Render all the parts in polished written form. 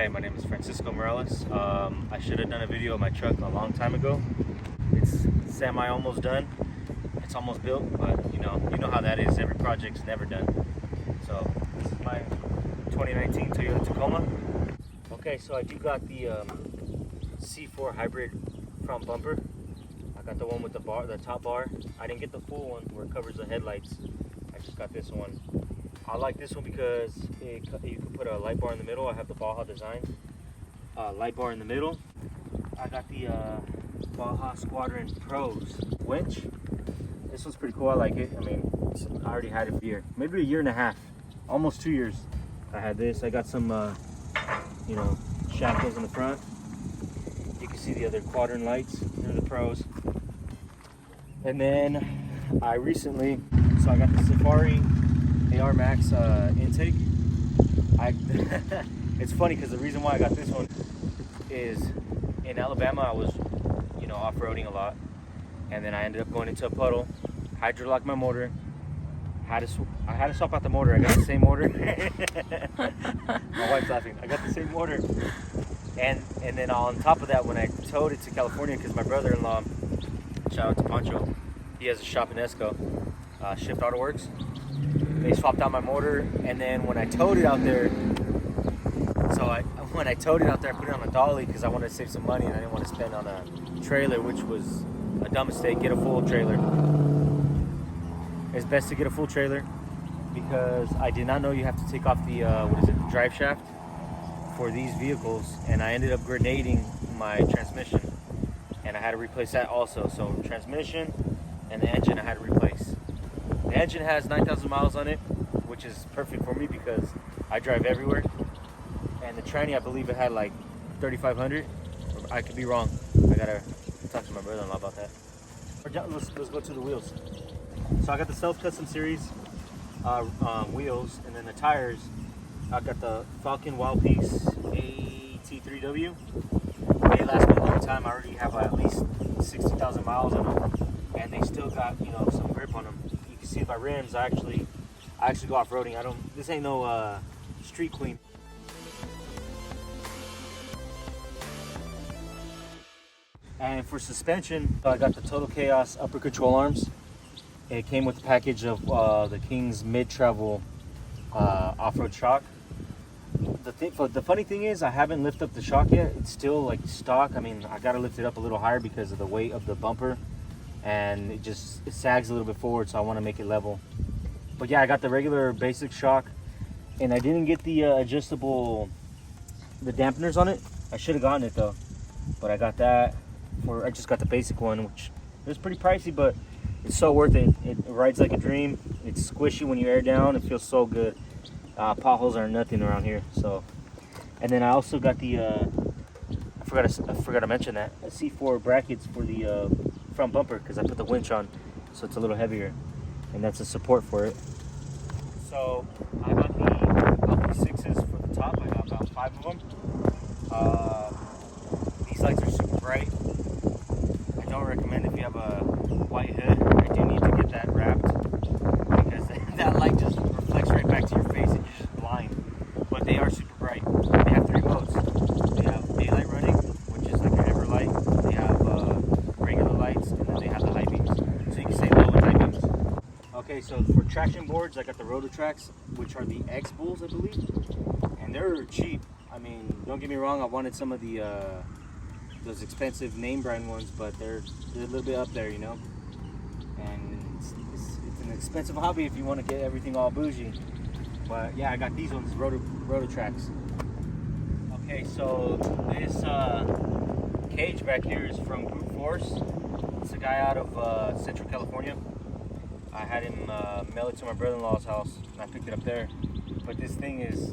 Hey, my name is Francisco Morales. I should have done a video of my truck a long time ago. It's semi almost done. It's almost built, but you know how that is. Every project's never done. So this is my 2019 Toyota Tacoma. Okay, so I do got the C4 hybrid front bumper. I got the one with the top bar. I didn't get the full one where it covers the headlights. I just got this one. I like this one because you can put a light bar in the middle. I have the Baja design light bar in the middle. I got the Baja Squadron Pros winch. This one's pretty cool. I like it. I mean, I already had it for a year, maybe a year and a half, almost 2 years. I had this. I got some, shackles in the front. You can see the other quadrant lights. They're the Pros. And then I recently, I got the Safari AR Max intake. It's funny because the reason why I got this one is in Alabama I was off-roading a lot, and then I ended up going into a puddle, hydrolocked my motor, I had to swap out the motor. I got the same motor. My wife's laughing. I got the same motor, and then on top of that, when I towed it to California, because my brother-in-law, shout out to Pancho, he has a shop in Esco, Shift Auto Works. They swapped out my motor, and then when I towed it out there, I put it on a dolly because I wanted to save some money and I didn't want to spend on a trailer, which was a dumb mistake. Get a full trailer. It's best to get a full trailer because I did not know you have to take off the drive shaft for these vehicles, and I ended up grenading my transmission, and I had to replace that also. So transmission and the engine I had to replace. The engine has 9,000 miles on it, which is perfect for me because I drive everywhere. And the tranny, I believe it had like 3,500. I could be wrong. I gotta talk to my brother-in-law about that. Let's go to the wheels. So I got the self-custom series wheels, and then the tires. I got the Falcon Wild Peaks AT3W. They last me a long time. I already have at least 60,000 miles on them, and they still got some grip on them. You can see my rims. I actually go off-roading. This ain't no street queen. And for suspension, I got the Total Chaos upper control arms. It came with a package of the King's mid-travel off-road shock. The funny thing is, I haven't lifted up the shock yet. It's still like stock. I mean, I gotta lift it up a little higher because of the weight of the bumper, and it sags a little bit forward, so I want to make it level. But yeah, I got the regular basic shock, and I didn't get the adjustable, the dampeners on it. I should have gotten it though, but I got that. I just got the basic one, which is pretty pricey, but it's so worth it. It rides like a dream. It's squishy when you air down. It feels so good. Potholes are nothing around here. So, and then I also got the I forgot to mention that C4 brackets for the front bumper because I put the winch on, so it's a little heavier, and that's a support for it. So I got the LP6s for the top. I got about 5 of them. These lights are super bright. I don't recommend if you have a white hood. I do need to get that wrapped because that light just reflects right back to your face and you're just blind. But they are super bright. They have 3 modes. They have daylight running, which is like an ever light. They have regular lights, and then they have the high beams. So you can say low and high beams. Okay, so for traction boards, I got the Rototrax, which are the X Bulls, I believe. And they're cheap. I mean, don't get me wrong, I wanted some of the those expensive name brand ones, but they're a little bit up there, and it's an expensive hobby if you want to get everything all bougie. But yeah, I got these ones, Rototrax. Okay, so this cage back here is from Brute Force. It's a guy out of Central California. I had him mail it to my brother-in-law's house, and I picked it up there. But this thing is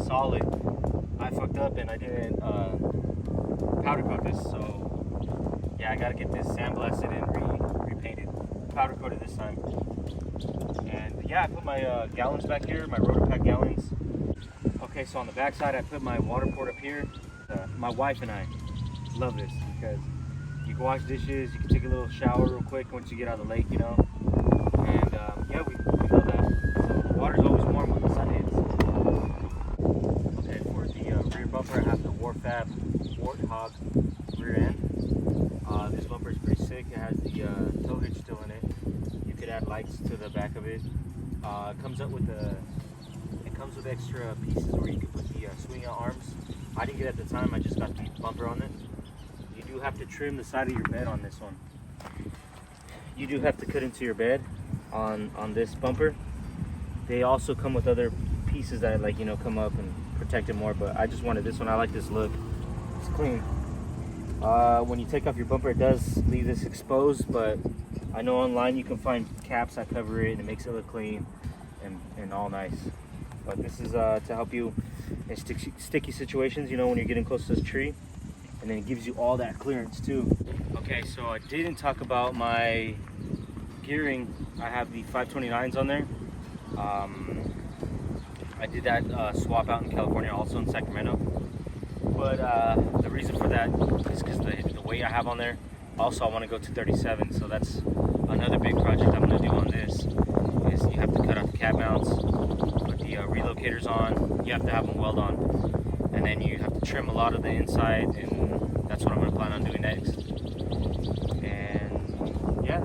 solid. I fucked up and I didn't powder coat this, so yeah, I gotta get this sandblasted and repainted, powder coated this time. And yeah, I put my gallons back here, my Rotopack gallons. Okay, so on the back side, I put my water port up here. My wife and I love this because you can wash dishes, you can take a little shower real quick once you get out of the lake, And yeah, we love that. So the water's always warm when the sun hits. Okay, for the rear bumper, comes up with extra pieces where you can put the swing out arms. I didn't get it at the time, I just got the bumper on it. You do have to trim the side of your bed on this one. You do have to cut into your bed on this bumper. They also come with other pieces that, like, you know, come up and protect it more, but I just wanted this one. I like this look. It's clean. When you take off your bumper, it does leave this exposed, but I know online you can find caps that cover it and it makes it look clean and all nice. But this is to help you in sticky situations, you know, when you're getting close to this tree, and then it gives you all that clearance too. Okay, so I didn't talk about my gearing. I have the 529s on there. I did that swap out in California, also in Sacramento. But the reason for that is because the weight I have on there. Also, I want to go to 37, so that's another big project I'm going to do on this. Is you have to cut off the cap mounts, put the relocators on. You have to have them weld on, and then you have to trim a lot of the inside, and that's what I'm going to plan on doing next. And yeah,